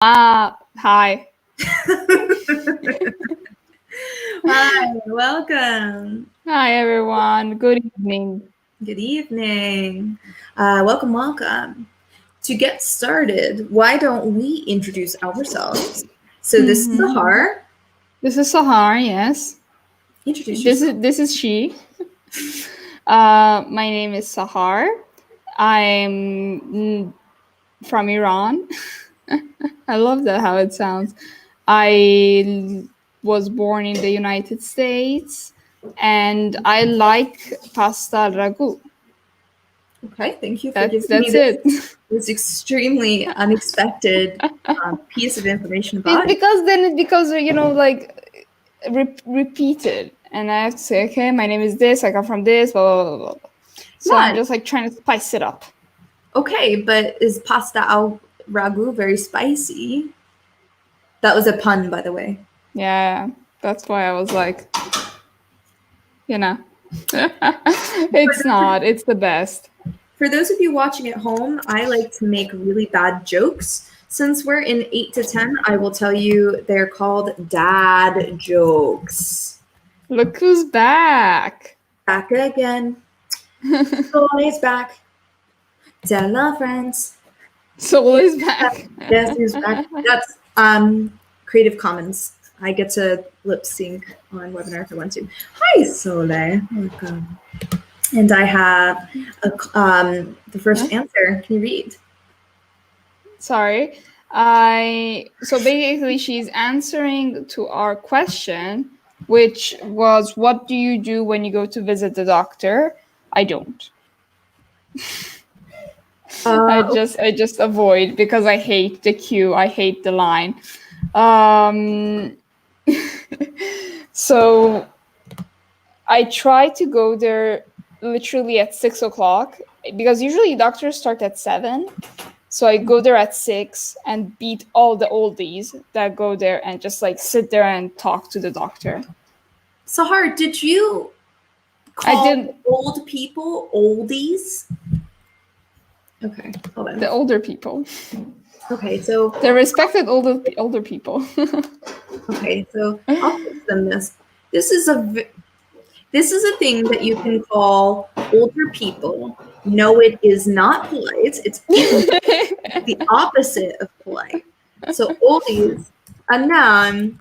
Hi. Hi, welcome. Hi, everyone. Good evening. Good evening. Welcome. To get started, why don't we introduce ourselves? So this is Mhm. Sahar. This is Sahar, yes. Introduce This yourself. is this is she. My name is Sahar. I'm from Iran. I love that how it sounds. Was born in the United States, and I like pasta al ragu. Okay, thank you for That's giving me that's this, it. this extremely unexpected piece of information about you. Because then it becomes like repeated, and I have to say, okay, my name is this, I come from this, blah blah blah blah, blah. So I'm Yeah, just like trying to spice it up. okay, but is pasta al ragu very spicy? That was a pun, by the way. Yeah, that's why I was like, you know it's not, it's the best. For those of you watching at home, I like to make really bad jokes. Since we're in 8 to 10, I will tell you they're called dad jokes. Look who's back. Back again. Always back. Tell our friends. Soul is back. Guess who's back? That's Creative Commons. I get to lip sync on webinar if I want to. Hi, Soleil. Welcome. And I have the first answer. Can you read? Sorry. So basically she's answering to our question, which was, what do you do when you go to visit the doctor? I don't. I just avoid, because I hate the queue, I hate the line. So I try to go there literally at 6 o'clock, because usually doctors start at 7. So I go there at 6 and beat all the oldies that go there and just like sit there and talk to the doctor. Sahar, did you I call didn't. old people oldies? Okay, hold The on. older people, Okay, so the respected older people. I'll teach them this. This is this is a thing that you can call older people. No, it is not polite. It's the opposite of polite. So oldies, a noun,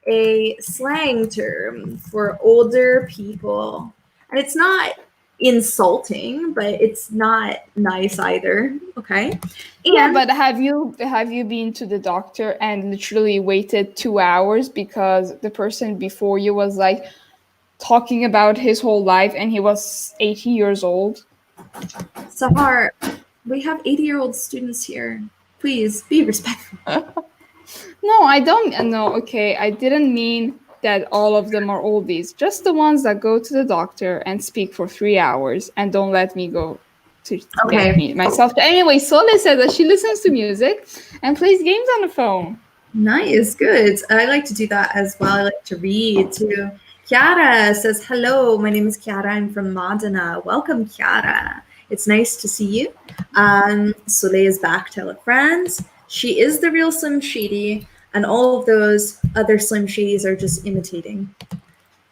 a slang term for older people. And it's not insulting, but it's not nice either. Okay. Yeah, And but have you been to the doctor and literally waited 2 hours because the person before you was like talking about his whole life and he was 80 years old? Sahar, we have 80-year-old students here. Please be respectful. No, I don't. No, okay, I didn't mean that all of them are oldies. Just the ones that go to the doctor and speak for 3 hours and don't let me go to get Okay. me myself. Anyway, Sole said that she listens to music and plays games on the phone. Nice, good. I like to do that as well. I like to read too. Chiara says, hello, my name is Chiara. I'm from Modena. Welcome, Chiara. It's nice to see you. Soleil is back, tell her friends. She is the real Slim Shady, and all of those other Slim Shadys are just imitating.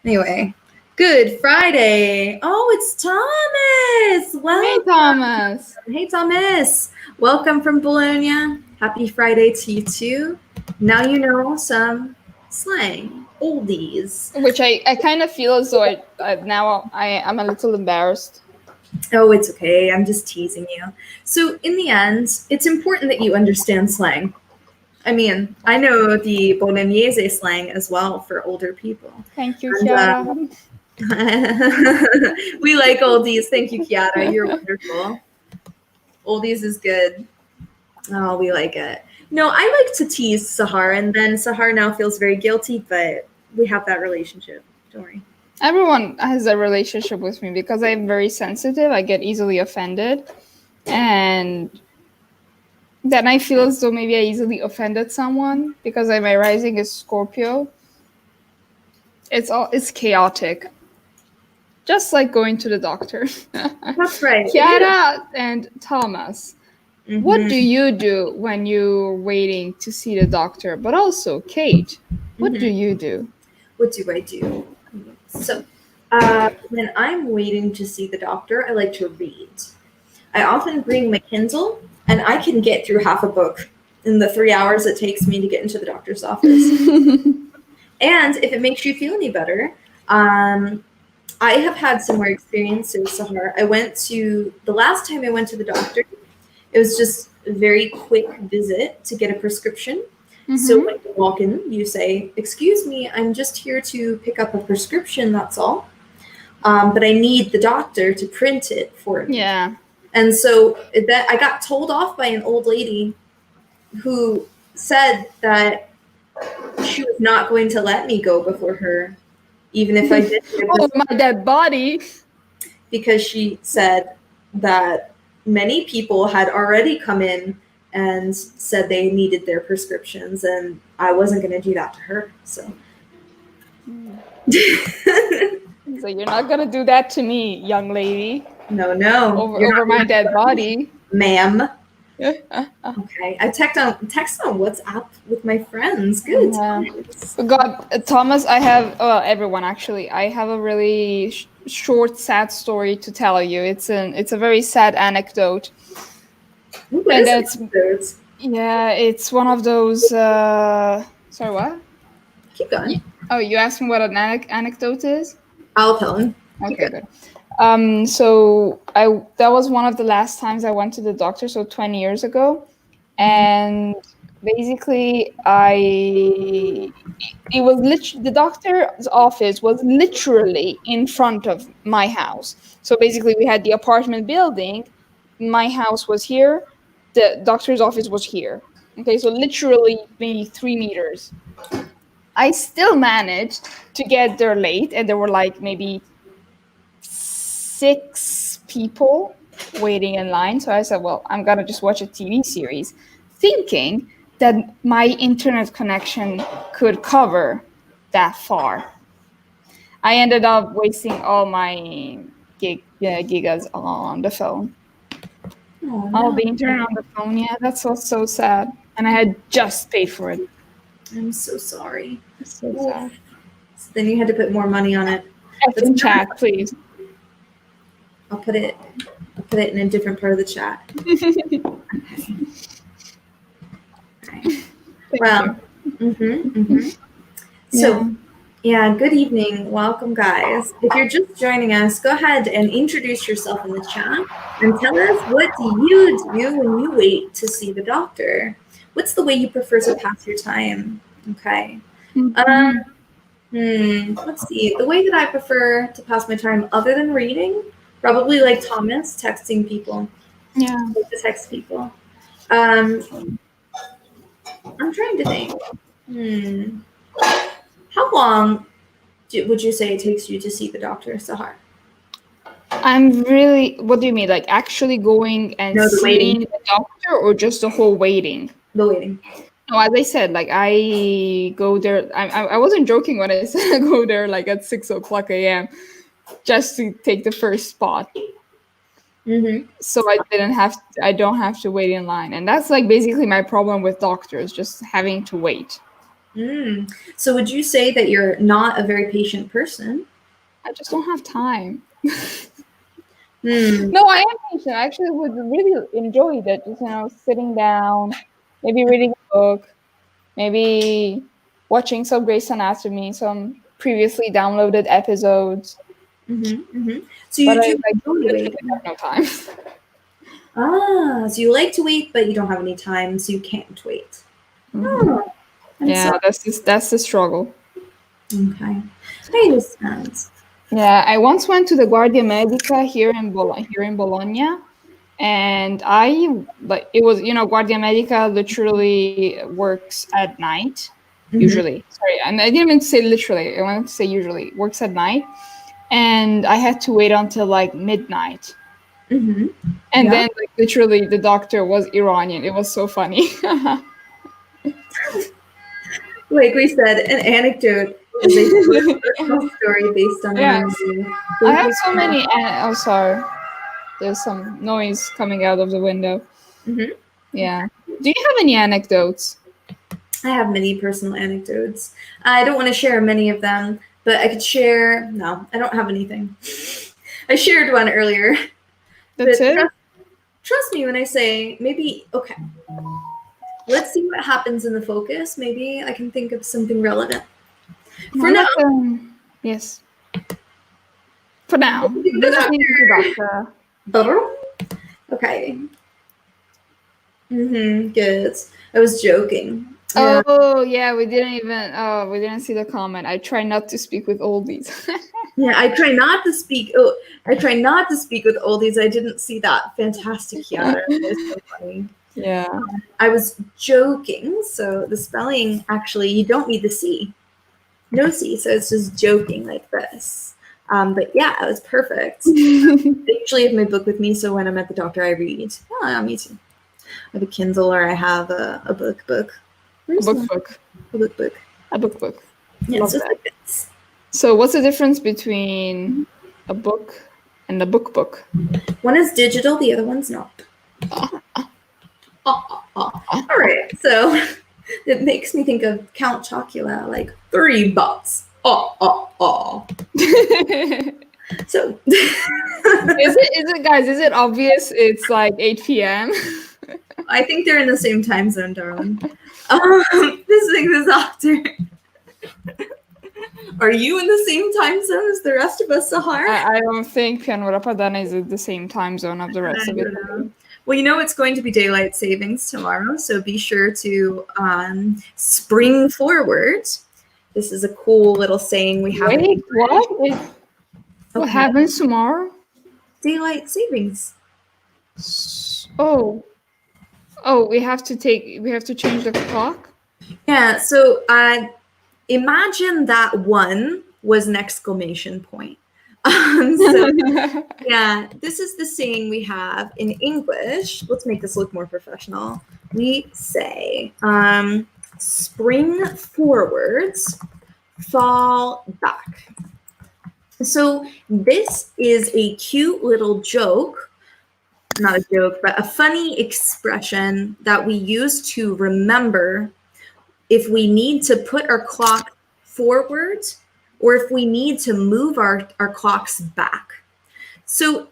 Anyway, good Friday. Oh, it's Thomas. Hey, Welcome. Thomas. Hey, Thomas. Welcome from Bologna. Happy Friday to you too. Now you know some slang, oldies. Which I kind of feel as though I'm a little embarrassed. Oh, it's okay. I'm just teasing you. So, in the end, it's important that you understand slang. I mean, I know the Bolognese slang as well for older people. Thank you, And Chiara. we like oldies. Thank you, Chiara. You're wonderful. Oldies is good. Oh, we like it. No, I like to tease Sahar, and then Sahar now feels very guilty, but we have that relationship. Don't worry. Everyone has a relationship with me because I'm very sensitive. I get easily offended. And then I feel as though maybe I easily offended someone because my rising is Scorpio. It's chaotic. Just like going to the doctor. That's right. It is. Chiara and Thomas. What do you do when you're waiting to see the doctor? But also, Kate, what do you do? What do I do? So, when I'm waiting to see the doctor, I like to read. I often bring my Kindle, and I can get through half a book in the 3 hours it takes me to get into the doctor's office. And if it makes you feel any better, I have had similar experiences, Sahar. The last time I went to the doctor, it was just a very quick visit to get a prescription. So when you walk in, you say, "Excuse me, I'm just here to pick up a prescription, that's all. But I need the doctor to print it for me." Yeah. And so that I got told off by an old lady who said that she was not going to let me go before her, even if I did. Oh, my dead body. Because she said that many people had already come in and said they needed their prescriptions, and I wasn't going to do that to her. So. So you're not gonna do that to me, young lady. No. Over my dead body, ma'am. Okay, I text on WhatsApp with my friends. Good. God, Thomas, I have everyone actually. I have a really short, sad story to tell you. It's a very sad anecdote. And it's one of those. Sorry, what? Keep going. Oh, you asked me what an anecdote is? I'll tell him. Okay, good. So that was one of the last times I went to the doctor, so 20 years ago, and basically the doctor's office was literally in front of my house. So basically, we had the apartment building, my house was here, the doctor's office was here. Okay, so literally maybe 3 meters. I still managed to get there late, and there were like maybe 6 people waiting in line. So I said, well, I'm gonna just watch a TV series, thinking that my internet connection could cover that far. I ended up wasting all my gigas on the phone. The internet on the phone, yeah, that's what's so sad. And I had just paid for it. I'm so sorry. It's so sad. So then you had to put more money on it. In chat, please. I'll put it in a different part of the chat. Well, So, good evening. Welcome, guys. If you're just joining us, go ahead and introduce yourself in the chat and tell us, what do you do when you wait to see the doctor? What's the way you prefer to pass your time? Okay. Let's see. The way that I prefer to pass my time, other than reading, probably like Thomas, texting people. Yeah. I like to text people. I'm trying to think. How long would you say it takes you to see the doctor, Sahar? What do you mean? Like actually going and seeing the doctor, or just the whole waiting? The waiting. No, as I said, like I go there. I wasn't joking when I said I go there like at 6:00 a.m. just to take the first spot. So I don't have to wait in line, and that's like basically my problem with doctors, just having to wait. So would you say that you're not a very patient person? I just don't have time. No, I am patient. I actually would really enjoy that, just sitting down, maybe reading a book, maybe watching some Grey's Anatomy, some previously downloaded episodes. So you do wait. Have no time. So you like to wait, but you don't have any time, so you can't wait. That's the struggle. Okay, I understand. Yeah, I once went to the Guardia Medica here in Bologna, and it was Guardia Medica literally works at night. Usually, sorry, and I didn't mean to say literally. I wanted to say usually works at night, and I had to wait until like midnight. And then like literally the doctor was Iranian. It was so funny. Like we said, an anecdote is a personal story based on I have so many. Oh, sorry. There's some noise coming out of the window. Mhm. Yeah. Do you have any anecdotes? I have many personal anecdotes. I don't want to share many of them, but I could share. No, I don't have anything. I shared one earlier, That's but it? trust me when I say maybe. Okay, let's see what happens in the focus. Maybe I can think of something relevant. For now, yes. For now. we'll do It the doesn't need to be doctor. doctor. Okay. Good. I was joking. Yeah. Oh yeah, we didn't see the comment. I try not to speak with oldies. Yeah, I try not to speak. Oh, I try not to speak with oldies. I didn't see that. Fantastic, Kiara. It's so funny. Yeah. I was joking. So the spelling actually, you don't need the C. No C. So it's just joking like this. But yeah, it was perfect. I usually have my book with me, so when I'm at the doctor, I read. Oh, yeah, me too. I have a Kindle or I have a book. A Where's book my- book. A book. A book. Yeah, Love it's just that. like this. So what's the difference between a book and a book? One is digital, the other one's not. All right, so it makes me think of Count Chocula, like $3. So Is it guys, is it obvious it's like 8 p.m.? I think they're in the same time zone, darling. Visiting the doctor. Are you in the same time zone as the rest of us, Sahar? I don't think Piano Rapadana is at the same time zone of the rest of it. Well, you know it's going to be daylight savings tomorrow, so be sure to spring forward. This is a cool little saying we have. Wait, what? What happens tomorrow? Daylight savings. Oh, we have to change the clock? Yeah, so imagine that one was an exclamation point. So yeah, this is the saying we have in English. Let's make this look more professional. We say, spring forwards, fall back. So this is a cute little joke, not a joke, but a funny expression that we use to remember if we need to put our clock forward or if we need to move our clocks back. So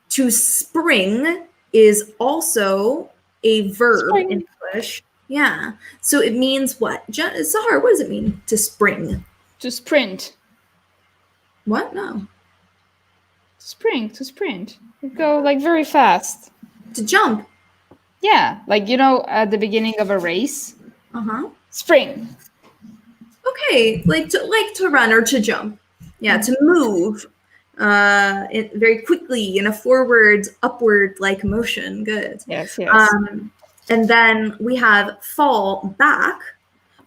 to spring is also a verb Spring. in English. Yeah. So it means what? Sahar, what does it mean to spring? To sprint. What? No. To sprint. You go like very fast. To jump. Yeah, like at the beginning of a race. Uh-huh. Spring. Okay, like to run or to jump. Yeah, to move very quickly in a forward, upward like motion. Good. Yes. And then we have fall back,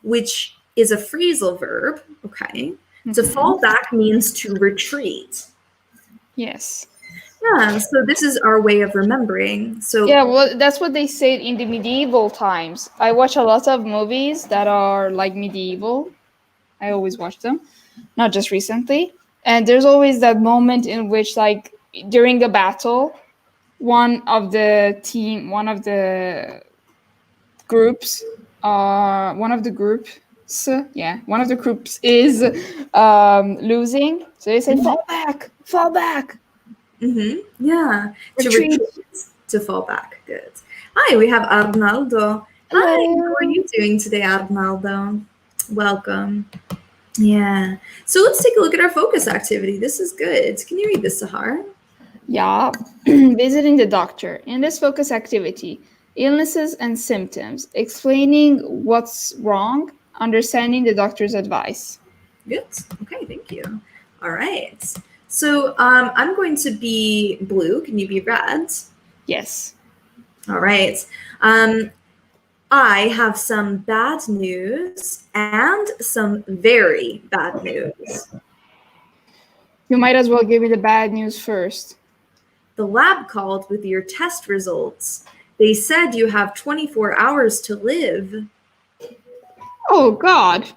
which is a phrasal verb. Okay. To fall back means to retreat. Yes. Yeah, so this is our way of remembering. So yeah, well, that's what they said in the medieval times. I watch a lot of movies that are like medieval. I always watch them, not just recently. And there's always that moment in which, like, during a battle, one of the groups is losing. So they say, fall back. Yeah, Retreat. To fall back. Good. Hi, we have Arnaldo. Hi, how are you doing today, Arnaldo? Welcome. Yeah. So let's take a look at our focus activity. This is good. Can you read this, Sahar? Yeah. Visiting the doctor. In this focus activity, illnesses and symptoms, explaining what's wrong, understanding the doctor's advice. Good. Okay, thank you. All right. So I'm going to be blue. Can you be red? Yes. All right. I have some bad news and some very bad news. You might as well give me the bad news first. The lab called with your test results. They said you have 24 hours to live. Oh, God.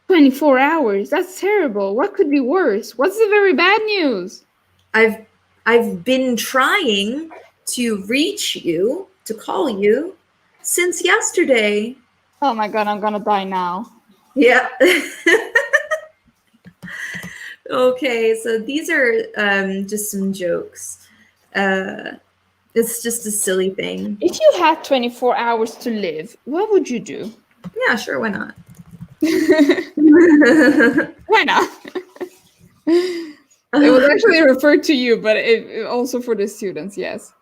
24 hours? That's terrible. What could be worse? What's the very bad news? I've been trying to reach you, to call you since yesterday. Oh my god, I'm gonna die now. Yeah. Okay, so these are just some jokes. It's just a silly thing. If you had 24 hours to live, what would you do? Yeah, sure, why not? Why not? It was actually referred to you, but it also for the students, yes.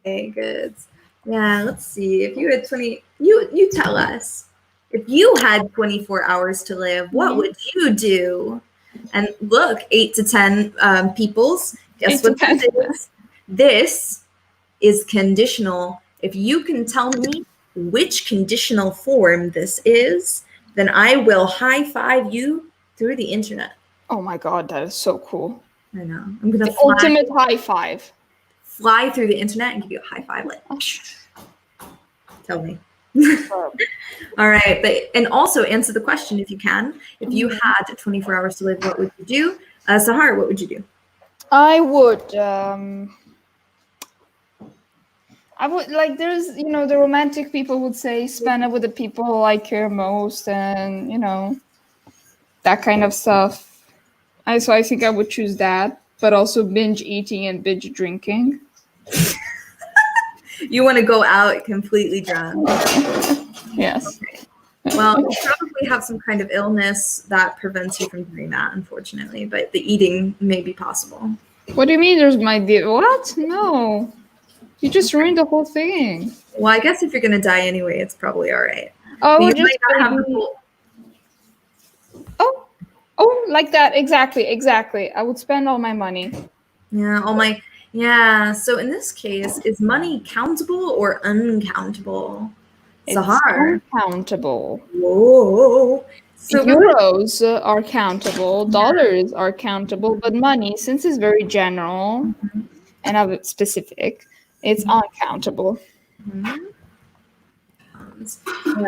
Okay, good. Yeah, let's see. If you had 20, you tell us. If you had 24 hours to live, what would you do? And look, 8 to 10 peoples. Guess 8 to what this 10. is? This is conditional. If you can tell me which conditional form this is, then I will high five you through the internet. Oh my god, that is so cool. I know. I'm gonna The ultimate high five. fly through the internet and give you a high five. Like, tell me. All right, and also answer the question if you can. If you had 24 hours to live, what would you do? Sahar, what would you do? I would like, there's, the romantic people would say spend it with the people I care most, and that kind of stuff. So I think I would choose that, but also binge eating and binge drinking. You want to go out completely drunk. Yes. Okay. Well, you probably have some kind of illness that prevents you from doing that, unfortunately, but the eating may be possible. What do you mean there's my what? No. You just ruined the whole thing. Well, I guess if you're going to die anyway, it's probably all right. Oh, You just might not have the full... Oh, like that. Exactly. I would spend all my money. Yeah, so in this case, is money countable or uncountable? It's Sahar. uncountable. Whoa. So euros are countable, dollars are countable, but money, since it's very general and specific, it's uncountable. Yeah,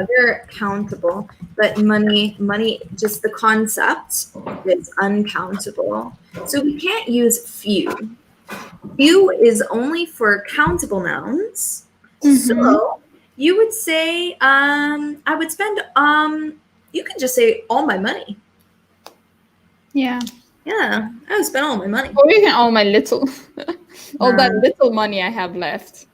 they're countable, but money, just the concept is uncountable. So we can't use few. Few is only for countable nouns. So you would say, I would spend, you could just say all my money. Yeah. Yeah, I would spend all my money. Or you can all my little, all that little money I have left.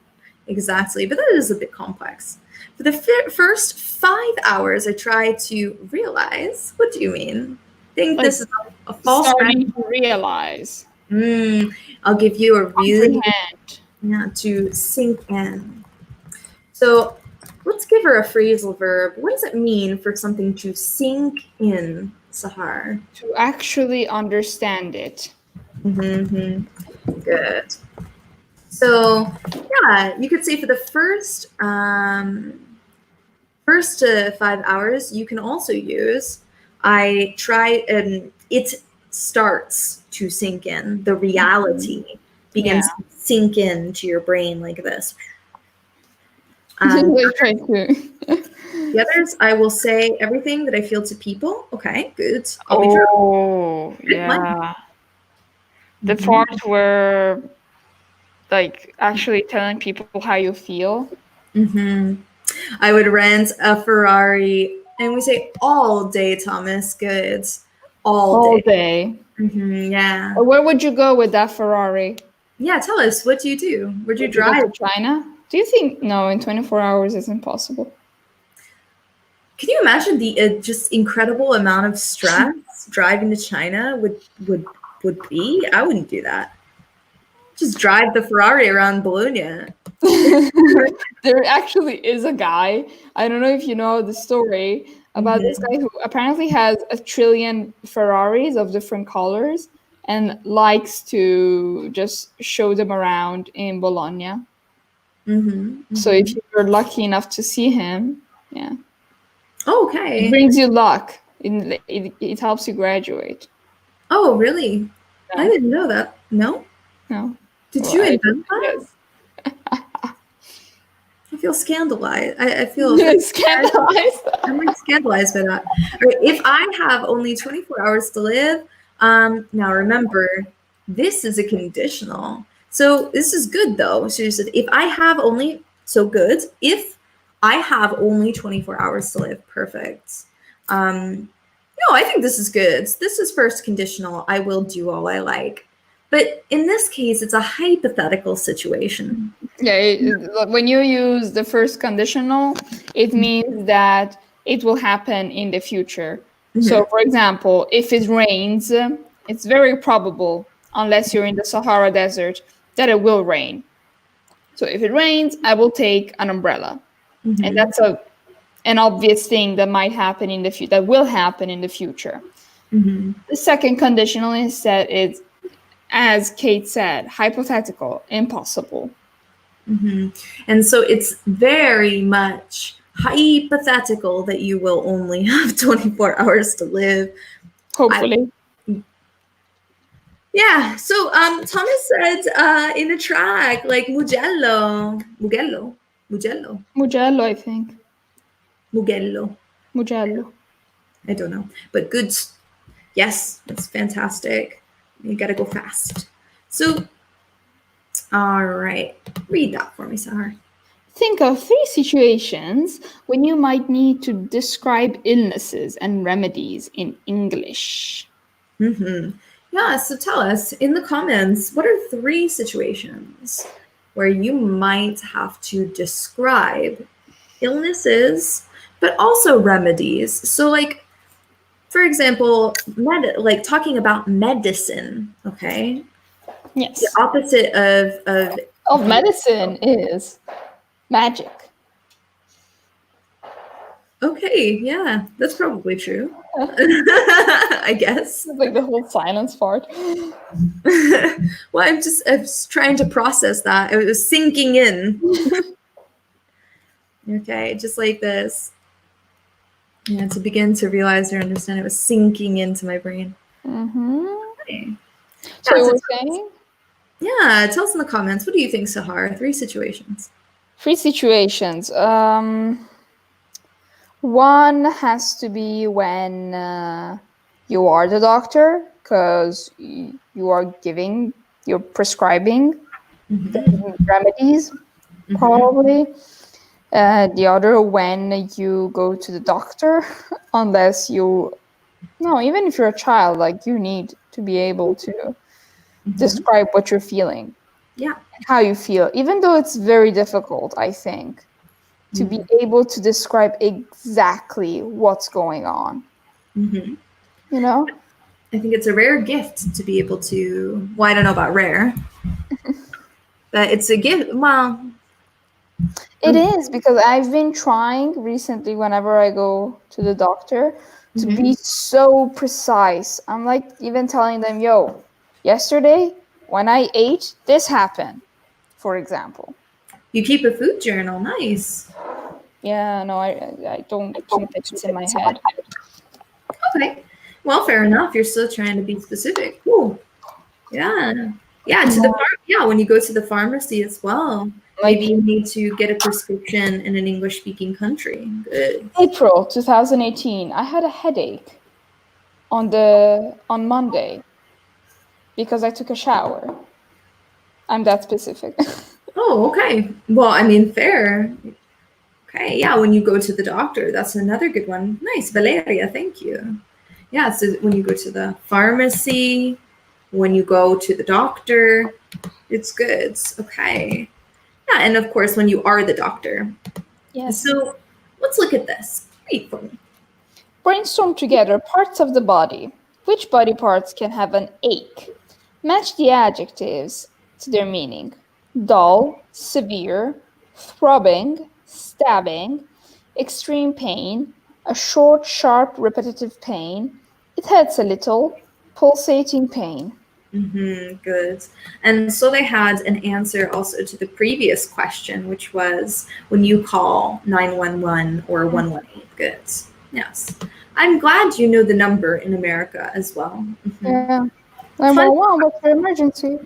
Exactly, but that is a bit complex. For the first 5 hours, I try to realize, what do you mean? I think this is a false starting to realize. I'll give you a really, comprehend. To sink in. So let's give her a phrasal verb. What does it mean for something to sink in, Sahar? To actually understand it. Good. So yeah, you could say for the first 5 hours, you can also use it starts to sink in. The reality begins to sink into your brain like this. The others, I will say everything that I feel to people. Okay, good. The part where, like, actually telling people how you feel. I would rent a Ferrari, and we say all day, Thomas. Good. All day. Yeah. Or where would you go with that Ferrari? Yeah, tell us. What do you do? Where'd you drive? Go to China? Do you think no? In 24 hours, it's impossible. Can you imagine the just incredible amount of stress driving to China would be? I wouldn't do that. Just drive the Ferrari around Bologna. There actually is a guy. I don't know if you know the story about this guy who apparently has 1 trillion Ferraris of different colors and likes to just show them around in Bologna. So if you're lucky enough to see him, okay, it brings you luck. It helps you graduate. Oh, really? No. I didn't know that. No. Did you invent that? Yes. I feel scandalized. I feel scandalized. I'm like scandalized by that. Right, if I have only 24 hours to live, now remember, this is a conditional. So this is good though. So she said, if I have only, so good. If I have only 24 hours to live, perfect. No, I think this is good. This is first conditional. I will do all I like. But in this case, it's a hypothetical situation. Yeah, when you use the first conditional, it means that it will happen in the future. So, for example, if it rains, it's very probable, unless you're in the Sahara Desert, that it will rain. So, if it rains, I will take an umbrella, and that's an obvious thing that might happen in the future, that will happen in the future. The second conditional is that it's, as Kate said, hypothetical, impossible. And so it's very much hypothetical that you will only have 24 hours to live. Hopefully. Yeah. So Thomas said in a track like Mugello. Mugello, I think. Mugello. I don't know. But good. Yes, that's fantastic. You gotta go fast. So all right. Read that for me, Sahar. Think of 3 situations when you might need to describe illnesses and remedies in English. Yeah, so tell us in the comments, what are 3 situations where you might have to describe illnesses, but also remedies? So like, for example, like talking about medicine, okay? Yes. The opposite of medicine is magic. Okay, yeah, that's probably true. I guess. Like the whole silence part. Well, I was trying to process that. It was sinking in. Okay, just like this. Yeah, to begin to realize or understand, it was sinking into my brain. Okay. So you were saying? Yeah, tell us in the comments. What do you think, Sahar? 3 situations. 3 situations. One has to be when you are the doctor, because you are you're prescribing remedies, probably. The other, when you go to the doctor, unless even if you're a child, like you need to be able to describe what you're feeling. Yeah. How you feel, even though it's very difficult, I think, to be able to describe exactly what's going on. You know? I think it's a rare gift to be able to, well, I don't know about rare, but it's a gift. Well, it is, because I've been trying recently, whenever I go to the doctor, to be so precise. I'm like even telling them, yo, yesterday when I ate, this happened, for example. You keep a food journal. Nice. Yeah, no, I don't keep it. It's in my head. Okay. Well, fair enough. You're still trying to be specific. Cool. Yeah. Yeah. When you go to the pharmacy as well. Like, maybe you need to get a prescription in an English-speaking country. Good. April 2018, I had a headache on Monday because I took a shower. I'm that specific. Oh, okay. Well, I mean, fair. Okay, yeah, when you go to the doctor, that's another good one. Nice, Valeria, thank you. Yeah, so when you go to the pharmacy, when you go to the doctor, it's good. Okay. Yeah, and of course, when you are the doctor. Yes. So let's look at this. Read for me. Brainstorm together parts of the body. Which body parts can have an ache? Match the adjectives to their meaning. Dull, severe, throbbing, stabbing, extreme pain, a short, sharp, repetitive pain. It hurts a little, pulsating pain. Good. And so they had an answer also to the previous question, which was when you call 911 or 118. Good. Yes. I'm glad you know the number in America as well. Yeah. 911, what's your emergency?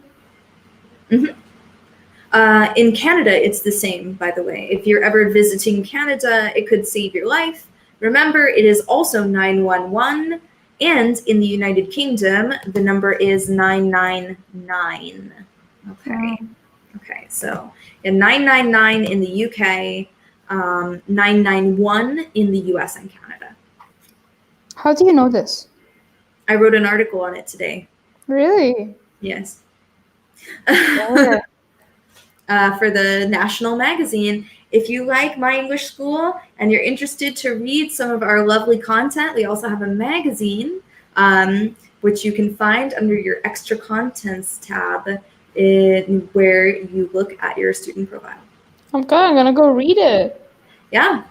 In Canada, it's the same, by the way. If you're ever visiting Canada, it could save your life. Remember, it is also 911. And in the United Kingdom, the number is 999. Okay. Okay. So yeah, 999 in the UK, 991 in the US and Canada. How do you know this? I wrote an article on it today. Really? Yes. Sure. For the national magazine. If you like My English School and you're interested to read some of our lovely content, we also have a magazine, which you can find under your extra contents tab where you look at your student profile. Okay, I'm gonna go read it. Yeah.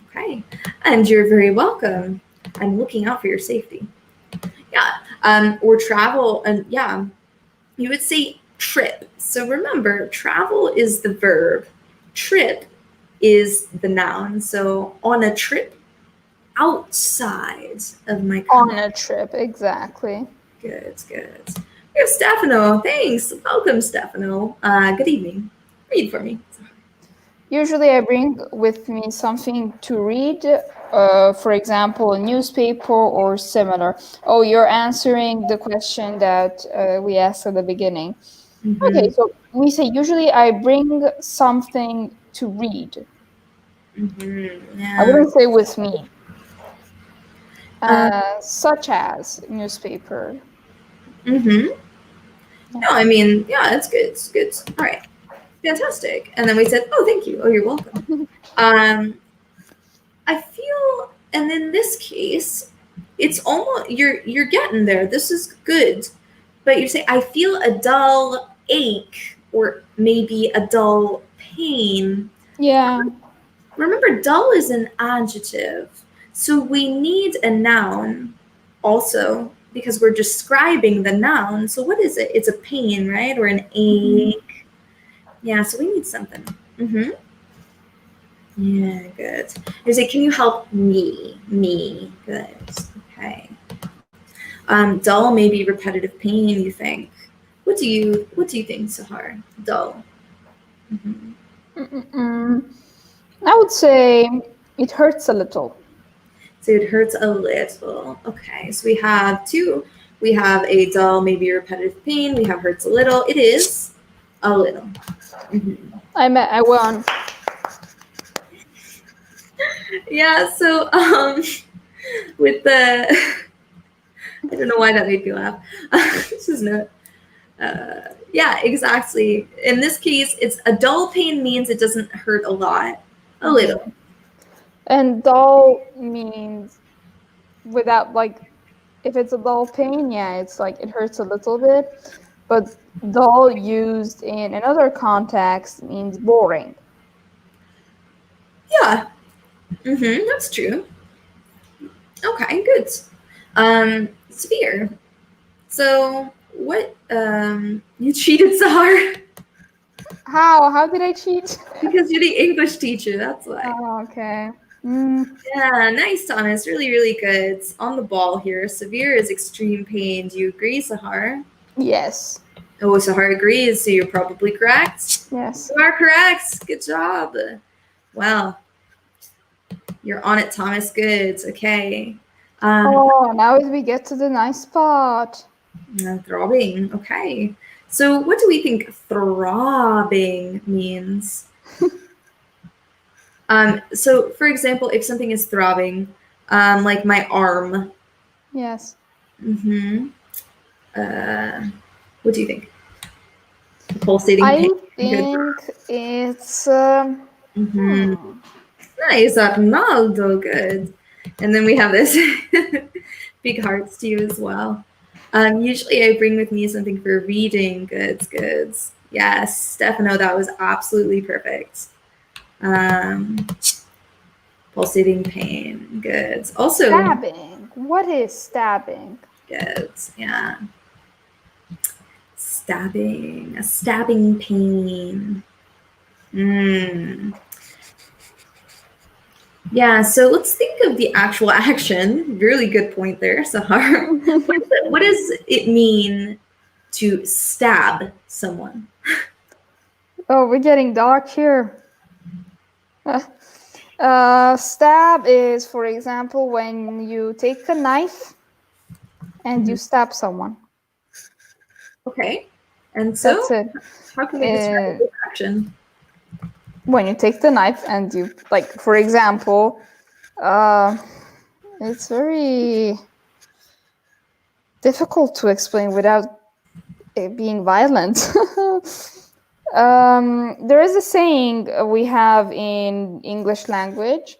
Okay. And you're very welcome. I'm looking out for your safety. Yeah. Or travel, and yeah, you would say trip. So remember, travel is the verb, trip is the noun. So on a trip outside of my On country. a trip, exactly. Good, good. We have Stefano. Thanks. Welcome, Stefano. Good evening. Read for me. Usually I bring with me something to read, for example, a newspaper or similar. Oh, you're answering the question that we asked at the beginning. Okay, Mm-hmm. so we say usually I bring something to read. Mm-hmm. I Yeah. wouldn't say with me, Uh, such as newspaper. mm-hmm. Yeah. No, I mean, yeah, it's good. It's good. All right. Fantastic. And then we said, oh, thank you. Oh, you're welcome. I feel, and in this case, it's almost you're getting there. This is good, but you say I feel a dull ache or maybe a dull pain. Yeah. Remember, dull is an adjective, so we need a noun also because we're describing the noun. So what is it? It's a pain, right, or an ache. Yeah, so we need something. Mm-hmm. Yeah, good. You say, can you help me? Me. Good. Okay. Dull, maybe repetitive pain, you think. What do you think, Sahar? Dull. Mm-hmm. Mm-mm-mm. I would say it hurts a little. So it hurts a little. Okay. So we have two. We have a dull, maybe repetitive pain. We have hurts a little. It is a little. Mm-hmm. I won. Yeah, so with the I don't know why that made me laugh. This is not yeah, exactly. In this case, it's a dull pain means it doesn't hurt a lot. A little. And dull means without like if it's a dull pain, yeah, it's like it hurts a little bit. But dull used in another context means boring. Yeah. Mm-hmm, that's true. Okay, good. Sphere. So what you cheated, Sahar? How did I cheat? Because you're the English teacher, that's why. Oh, okay. Mm, Yeah, nice, Thomas. Really, really good. On the ball here. Severe is extreme pain. Do you agree, Sahar? yes. Oh, Sahar agrees, so you're probably correct. Yes. You are correct. Good job. Wow. You're on it, Thomas. Good. Okay. Oh, now we get to the nice part. Throbbing. Okay. So, what do we think throbbing means? So, for example, if something is throbbing, like my arm. Yes. Mm-hmm. Uh, what do you think? Pulsating I pain. Good. think it's Mm-hmm. Nice, Arnaldo. Good. And then we have this big hearts to you as well. Usually I bring with me something for reading. Goods, goods. Yes, Stefano, that was absolutely perfect. Um, pulsating pain. Goods. Also, stabbing. What is stabbing? goods. Yeah. Stabbing. A stabbing pain. Mm. Yeah, so let's think of the actual action. Really good point there, Sahar. What does it mean to stab someone? Oh, we're getting dark here. Stab is, for example, when you take a knife and you stab someone. Okay. And so, That's it. how can we describe this action? When you take the knife and you, like, for example, it's very difficult to explain without it being violent. There is a saying we have in English language,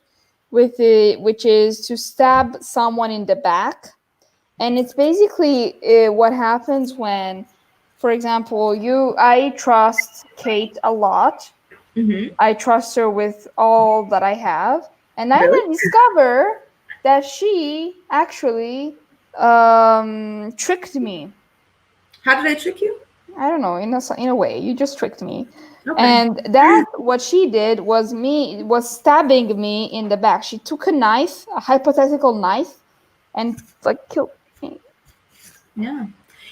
which is to stab someone in the back. And it's basically what happens when, for example, I trust Kate a lot. Mm-hmm. I trust her with all that I have. And I Really? then discover that she actually tricked me. How did I trick you? I don't know, in a way, you just tricked me. Okay. And that what she did was stabbing me in the back. She took a knife, a hypothetical knife, and like killed me. Yeah.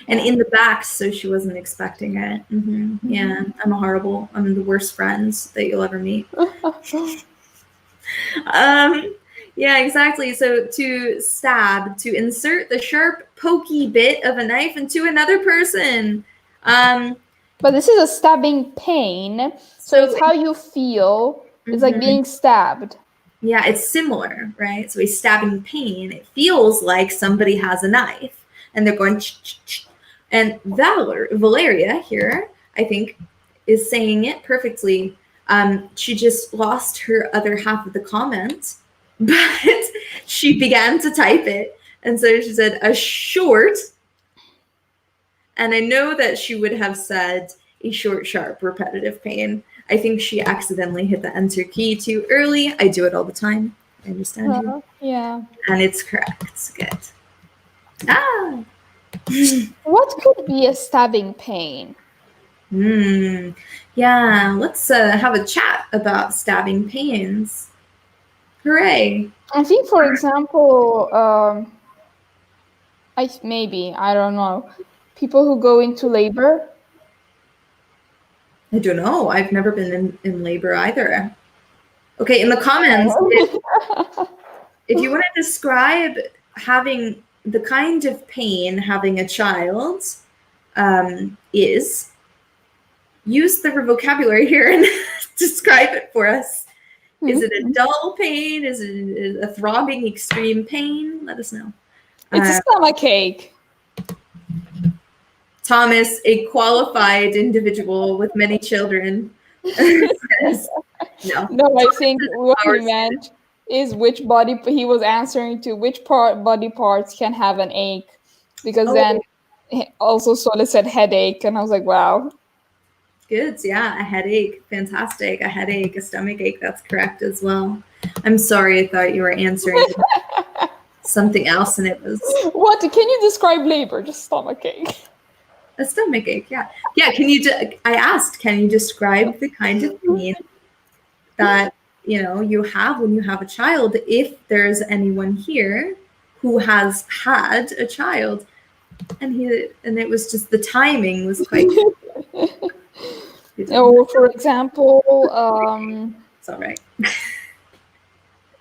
And in the back, so she wasn't expecting it. Mm-hmm. Yeah, I'm the worst friends that you'll ever meet. Yeah, exactly. So to stab, to insert the sharp, pokey bit of a knife into another person. But this is a stabbing pain, so it's how you feel. It's like being stabbed. Yeah, it's similar, right? So a stabbing pain, it feels like somebody has a knife and they're going ch-ch-ch. And Valeria here, I think, is saying it perfectly. She just lost her other half of the comment, but she began to type it. And so she said a short, and I know that she would have said a short, sharp, repetitive pain. I think she accidentally hit the enter key too early. I do it all the time. I understand you. Yeah. And it's correct. Good. Ah. What could be a stabbing pain? Yeah, let's have a chat about stabbing pains. Hooray. I think, for example, I don't know, people who go into labor. I don't know. I've never been in labor either. Okay, in the comments, if you want to describe having the kind of pain having a child is, use the vocabulary here and describe it for us. Is it a dull pain? Is it a throbbing extreme pain? Let us know. It's a stomach ache. Thomas, a qualified individual with many children, says, no, I think what he meant is which body he was answering to, which body parts can have an ache, because then also Sola said headache, and I was like, wow. Good, yeah, a headache, fantastic. A headache, a stomach ache, that's correct as well. I'm sorry, I thought you were answering something else, and it was... What? Can you describe labor? Just stomach ache. A stomach ache, yeah. Yeah, I asked, can you describe the kind of pain that, you have when you have a child, if there's anyone here who has had a child? And it was just, the timing was quite... Oh, for example, it's all right.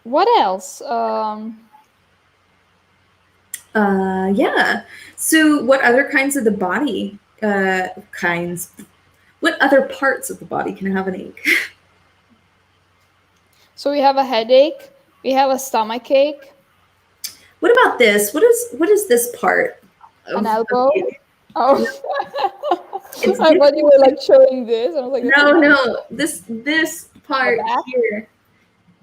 What else? Yeah. So what other kinds of the body, what other parts of the body can have an ache? So we have a headache, we have a stomach ache. What about this? What is this part? An elbow? Oh. I thought you were like showing this. I was like, no. This part here.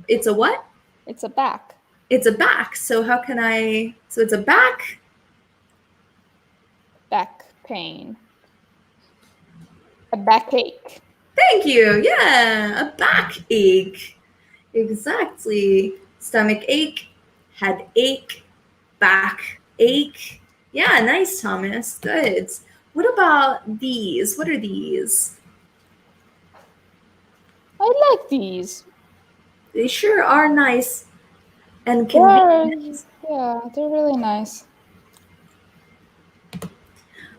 It's a what? It's a back. It's a back. So how can I? So it's a back. Back pain. A backache. Thank you. Yeah, a backache. Exactly. Stomach ache, head ache, back ache. Yeah, nice, Thomas. Good. What about these? What are these? I like these. They sure are nice and convenient. Yeah, they're really nice.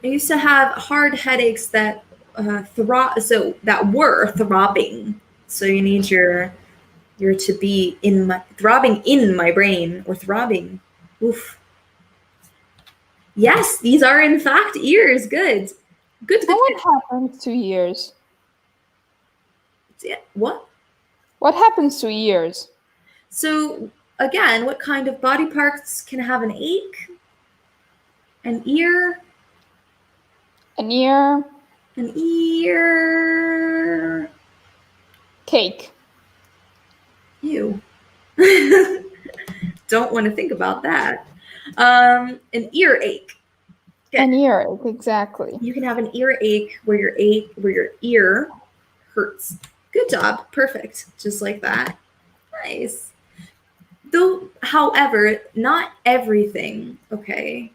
I used to have hard headaches that that were throbbing. So you need your to be throbbing in my brain, or throbbing. Oof. Yes, these are in fact ears. Good. Good, And good, what good. happens to ears? Yeah. What? What happens to ears? So again, what kind of body parts can have an ache? An ear? An ear An ear. cake. Ew. Don't want to think about that. An earache. Good. An earache, exactly. You can have an earache where your ear hurts. Good job. Perfect. Just like that. Nice. Though, however, not everything, okay?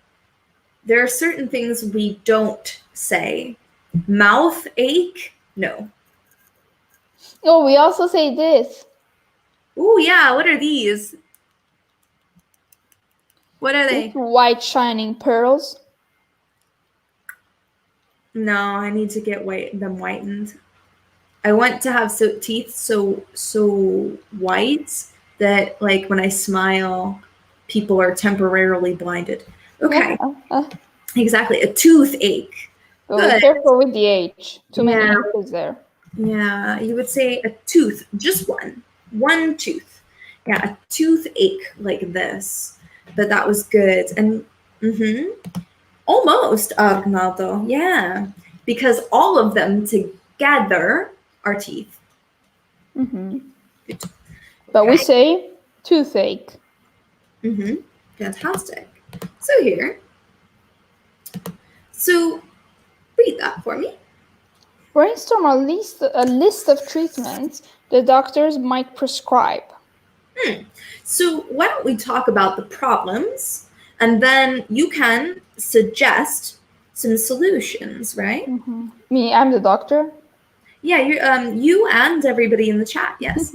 There are certain things we don't say. Mouth ache? No. Oh, we also say this. Oh, yeah. What are these? What are These they? white shining pearls. No, I need to get them whitened. I want to have teeth so white that like when I smile, people are temporarily blinded. Okay, Yeah. exactly. A toothache. But be Good. careful with the H. Too many Yeah, H's there. yeah. You would say a tooth, just one tooth. Yeah, a toothache like this. But that was good. And almost Arnaldo. Yeah, because all of them together are teeth. Mm-hmm. Good. But we Okay. say toothache. Fantastic. So here. So read that for me. Brainstorm a list of treatments the doctors might prescribe. So why don't we talk about the problems and then you can suggest some solutions, right? Mm-hmm. Me, I'm the doctor. Yeah, you and everybody in the chat, yes.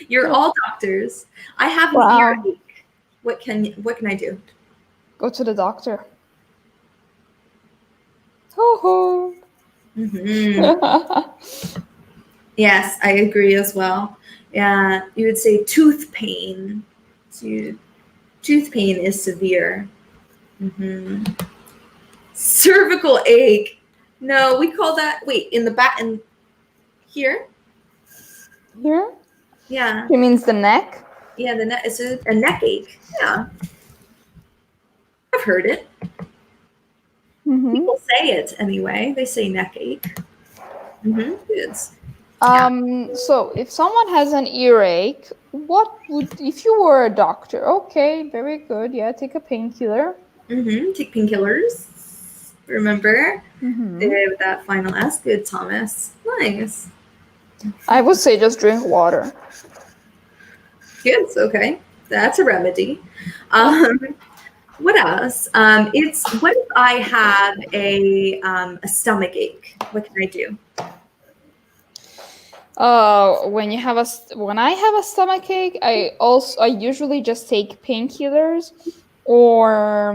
You're Good. all doctors. I have an Wow. earache. What can I do? Go to the doctor. Ho hmm ho. Yes, I agree as well. Yeah, you would say tooth pain. So tooth pain is severe. Cervical ache. No, we call that. Wait, in the back and here. Here? Yeah, He means the neck. yeah. The neck is a neck ache. Yeah, I've heard it. Mm-hmm. People say it anyway. They say neck ache. Good. So if someone has an earache, what would, if you were a doctor? Okay, very good. Yeah, take a painkiller. Take painkillers. Remember Mm-hmm. with that final S. Good, Thomas. Nice. I would say just drink water. Good. Okay, that's a remedy. Um, What else? It's what if I have a stomach ache? What can I do? When I have a stomach ache, I usually just take painkillers or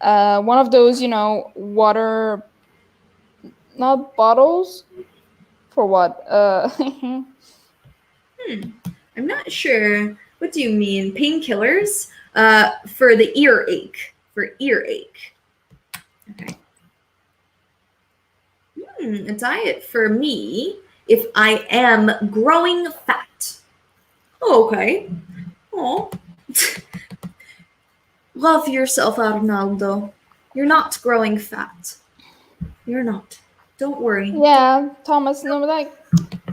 one of those, water, not bottles. For what? I'm not sure. What do you mean? Painkillers? For the earache. For earache. Okay. A diet for me if I am growing fat. Oh, okay. Oh. Love yourself, Arnaldo. You're not growing fat. You're not. Don't worry. Yeah, Thomas, no, like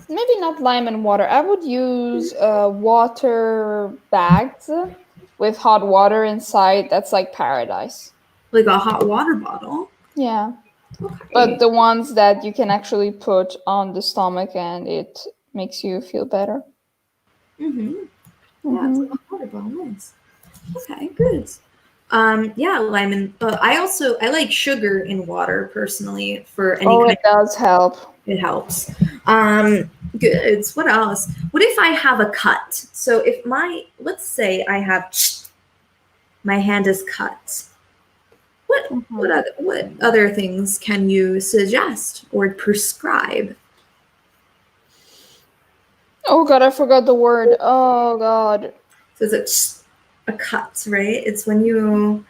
maybe not lime and water. I would use water bags with hot water inside. That's like paradise. Like a hot water bottle. Yeah. Okay. But the ones that you can actually put on the stomach and it makes you feel better. Yeah, it's like a water bottle. Nice. Okay, good. Yeah, lemon. I like sugar in water personally for any Oh, kind it does help. it helps. Good. What else? What if I have a cut? So if let's say I have my hand is cut. What other things can you suggest or prescribe? Oh god, I forgot the word. Oh god. So it's a cut, right? It's when you.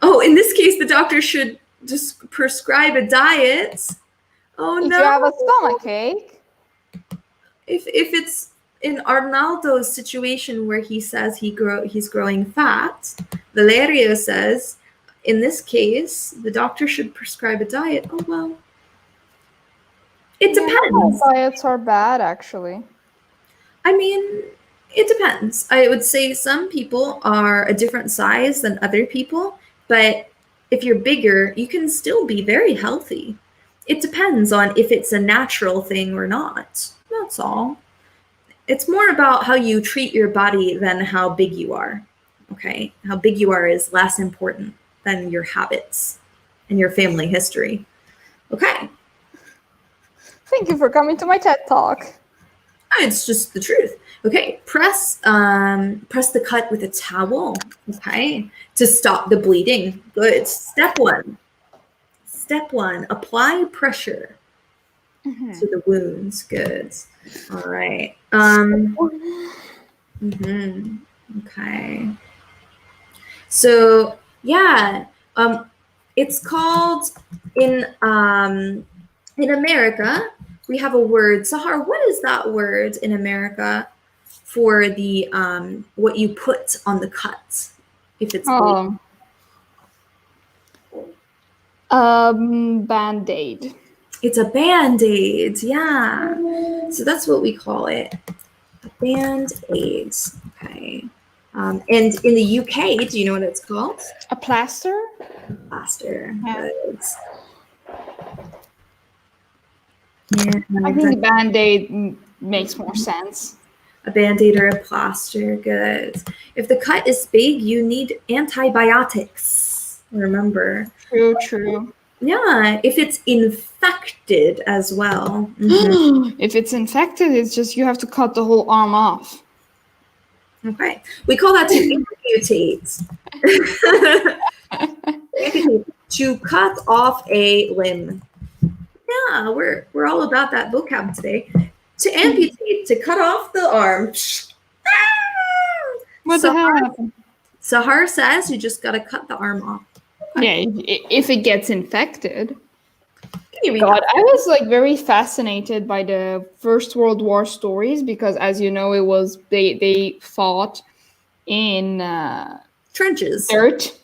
Oh, in this case, the doctor should just prescribe a diet. Oh If no! you have a stomach ache, If it's in Arnaldo's situation where he says he's growing fat, Valerio says, in this case, the doctor should prescribe a diet. Oh well. It yeah, not all depends. diets are bad, actually. I mean, it depends. I would say some people are a different size than other people, but if you're bigger, you can still be very healthy. It depends on if it's a natural thing or not. That's all. It's more about how you treat your body than how big you are. Okay? How big you are is less important than your habits and your family history. Okay? Thank you for coming to my TED Talk. It's just the truth. Okay, press the cut with a towel, okay, to stop the bleeding. Good. Step one, apply pressure to the wounds. Good. All right. Okay. So yeah, it's called in America, we have a word. Sahar, what is that word in America for the what you put on the cut if it's bleeding? Band-aid. It's a band-aid, yeah. So that's what we call it. A band-aid. Okay. And in the UK, do you know what it's called? A plaster? Plaster. Yeah. Good. Yeah, I think Band-Aid makes more sense. A band-aid or a plaster. Good. If the cut is big, you need antibiotics. Remember. True. Yeah, if it's infected as well. If it's infected, it's just you have to cut the whole arm off. Okay. We call that to amputate. To cut off a limb. Yeah, we're all about that vocab today. To amputate, to cut off the arm. What the hell happened? Sahar says you just gotta cut the arm off. Yeah, if it gets infected. Can you read God, that? I was like very fascinated by the First World War stories because, as you know, it was they fought in Trenches. dirt.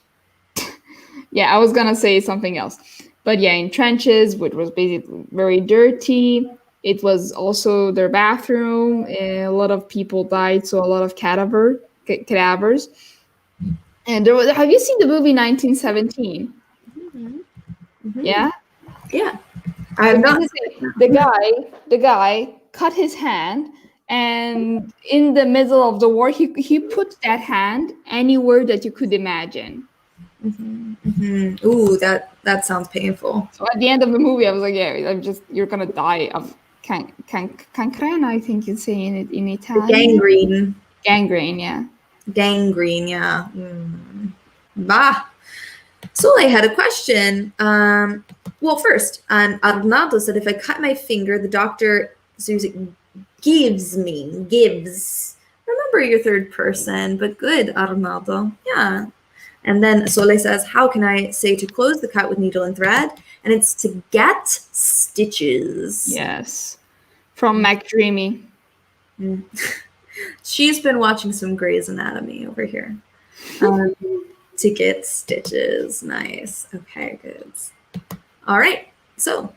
Yeah, I was gonna say something else, but yeah, in trenches, which was basically very dirty. It was also their bathroom. A lot of people died, so a lot of cadavers. And there was. Have you seen the movie 1917? Yeah. Yeah. I have not. The guy cut his hand, and in the middle of the war, he put that hand anywhere that you could imagine. Ooh, that sounds painful. So at the end of the movie, I was like, yeah, you're gonna die of cancrena, I think you say in Italian. Gangrene. Gangrene, yeah. Gangrene, yeah. Bah. So I had a question. Well, first, Arnaldo said if I cut my finger, the doctor gives. Remember your third person, but good, Arnaldo. Yeah. And then Sole says, how can I say to close the cut with needle and thread? And it's to get stitches. Yes. From McDreamy. She's been watching some Grey's Anatomy over here. To get stitches. Nice. Okay, good. All right. So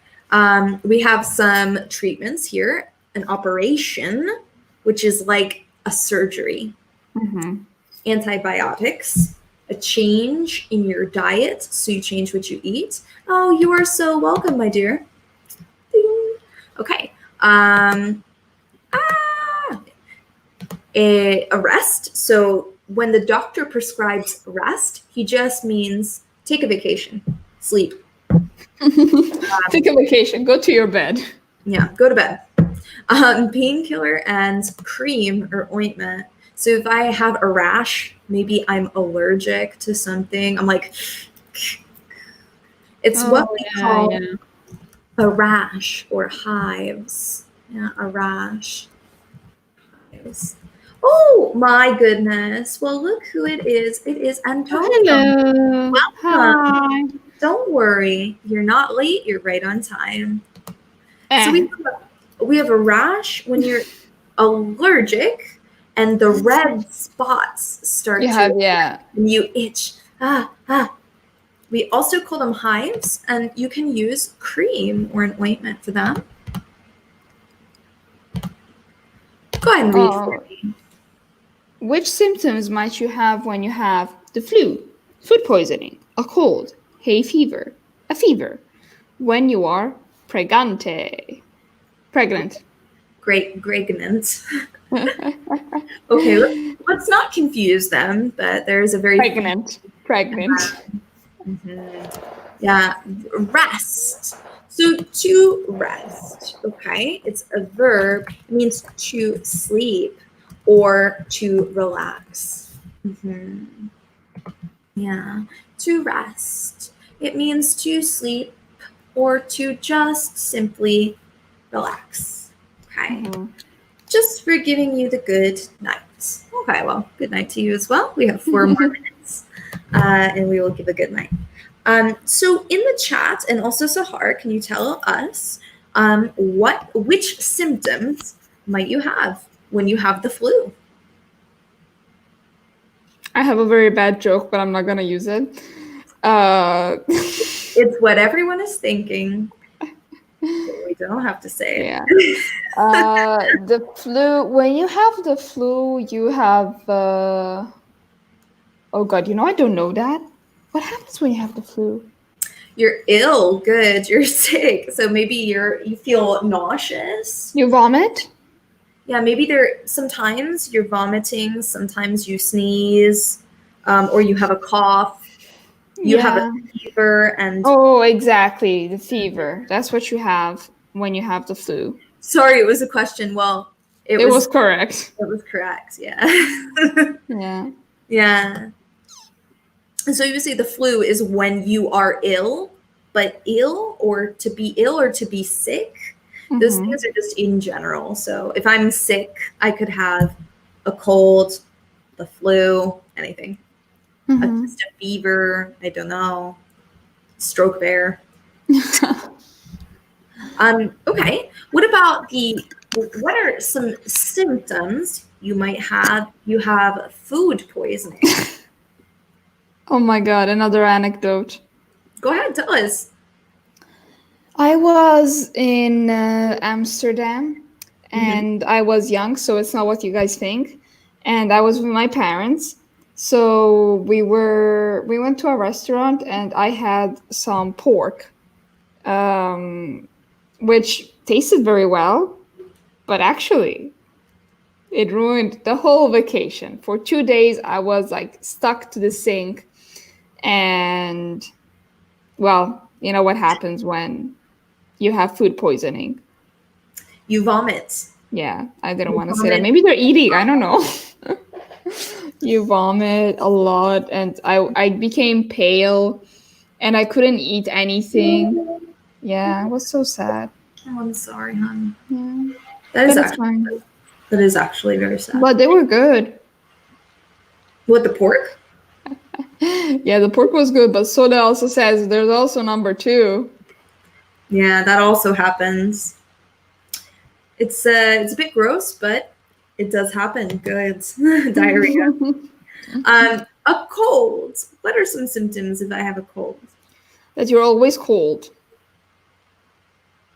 we have some treatments here. An operation, which is like a surgery. Antibiotics. A change in your diet, so you change what you eat. Oh, you are so welcome, my dear. Ding. Okay. A rest. So when the doctor prescribes rest, he just means take a vacation, sleep. Take a vacation. Go to your bed. Yeah, go to bed. Painkiller and cream or ointment. So if I have a rash, maybe I'm allergic to something. I'm like, it's what we call a rash or hives. Yeah, a rash. Hives. Oh my goodness. Well, look who it is. It is Antonio. Hello. Welcome. Hi. Don't worry. You're not late. You're right on time. So Eh. we have a rash when you're allergic and the red spots start You to have, appear and you itch. We also call them hives, and you can use cream or an ointment for them. Go ahead and read for me. Which symptoms might you have when you have the flu, food poisoning, a cold, hay fever, a fever, when you are pregnant? Great, pregnant. Okay, let's not confuse them, but there's a very Pregnant. Yeah, rest. So to rest, okay, it's a verb. It means to sleep or to relax. Yeah, to rest. It means to sleep or to just simply relax. Okay. Just for giving you the good night. Okay, well, good night to you as well. We have 4 more minutes, and we will give a good night. So in the chat, and also Sahar, can you tell us which symptoms might you have when you have the flu? I have a very bad joke, but I'm not gonna use it. It's what everyone is thinking. We don't have to say it. Yeah. The flu. When you have the flu, you have. Oh God, I don't know that. What happens when you have the flu? You're ill. Good. You're sick. So maybe you feel nauseous. You vomit? Yeah, maybe sometimes you're vomiting, sometimes you sneeze, or you have a cough. You have a fever and... Oh, exactly. The fever. That's what you have when you have the flu. Sorry, it was a question. Well, it was correct. It was correct, yeah. Yeah. Yeah. And so you would say the flu is when you are ill, but ill or to be ill or to be sick. Those things are just in general. So if I'm sick, I could have a cold, the flu, anything. Just a fever, I don't know, stroke bear. Okay. What are some symptoms you might have? You have food poisoning. Oh my God, another anecdote. Go ahead, tell us. I was in Amsterdam and I was young, so it's not what you guys think. And I was with my parents. So we went to a restaurant and I had some pork, which tasted very well, but actually it ruined the whole vacation. For 2 days, I was like stuck to the sink. And well, you know what happens when you have food poisoning. You vomit. Yeah, I didn't want to say that. Maybe they're eating. I don't know. You vomit a lot, and I became pale, and I couldn't eat anything. Yeah, it was so sad. Oh, I'm sorry, hon. Yeah, that is actually very sad. But they were good. What, the pork? Yeah, the pork was good, but Soda also says there's also number 2. Yeah, that also happens. It's a bit gross, but it does happen. Good. Diarrhea. A cold. What are some symptoms if I have a cold? That you're always cold.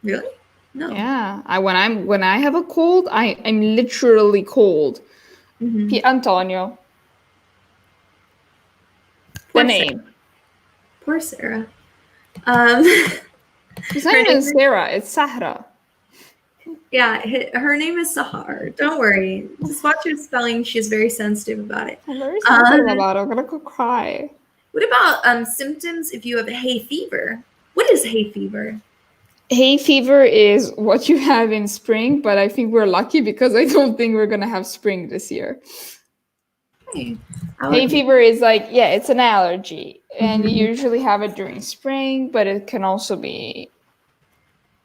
Really? No. Yeah. When I have a cold, I'm literally cold. Antonio. The name. Poor Sarah. His name is Sarah. It's Sahra. Yeah, her name is Sahar. Don't worry. Just watch her spelling. She's very sensitive about it. I'm very sensitive about it. I'm gonna go cry. What about symptoms if you have hay fever? What is hay fever? Hay fever is what you have in spring, but I think we're lucky because I don't think we're gonna have spring this year. Hey, hay fever is like, yeah, it's an allergy, and you usually have it during spring, but it can also be...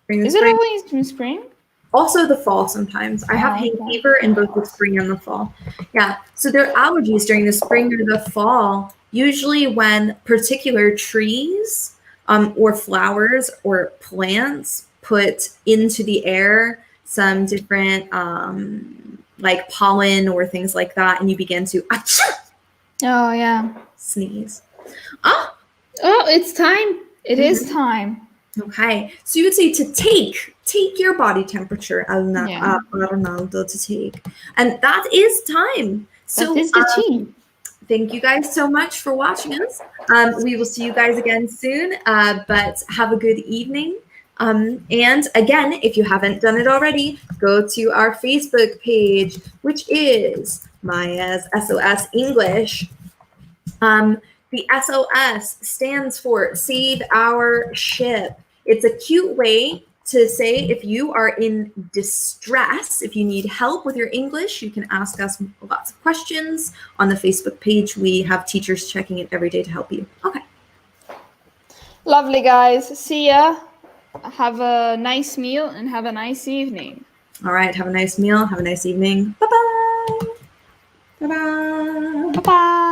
Is it always in spring? Also the fall sometimes. I have hay fever in both the spring and the fall. Yeah, so there are allergies during the spring or the fall, usually when particular trees or flowers or plants put into the air some different like pollen or things like that, and you begin to Oh, yeah. sneeze. Oh, it's time. It is time. okay. So you would say to take your body temperature, Yeah. Ronaldo, to take. And that is time. So That is the team. thank you guys so much for watching us. We will see you guys again soon, but have a good evening. And again, if you haven't done it already, go to our Facebook page, which is Maya's SOS English. The SOS stands for Save Our Ship. It's a cute way to say if you are in distress, if you need help with your English, you can ask us lots of questions on the Facebook page. We have teachers checking it every day to help you. Okay. Lovely, guys. See ya. Have a nice meal and have a nice evening. All right. Have a nice meal. Have a nice evening. Bye-bye. Bye-bye. Bye-bye.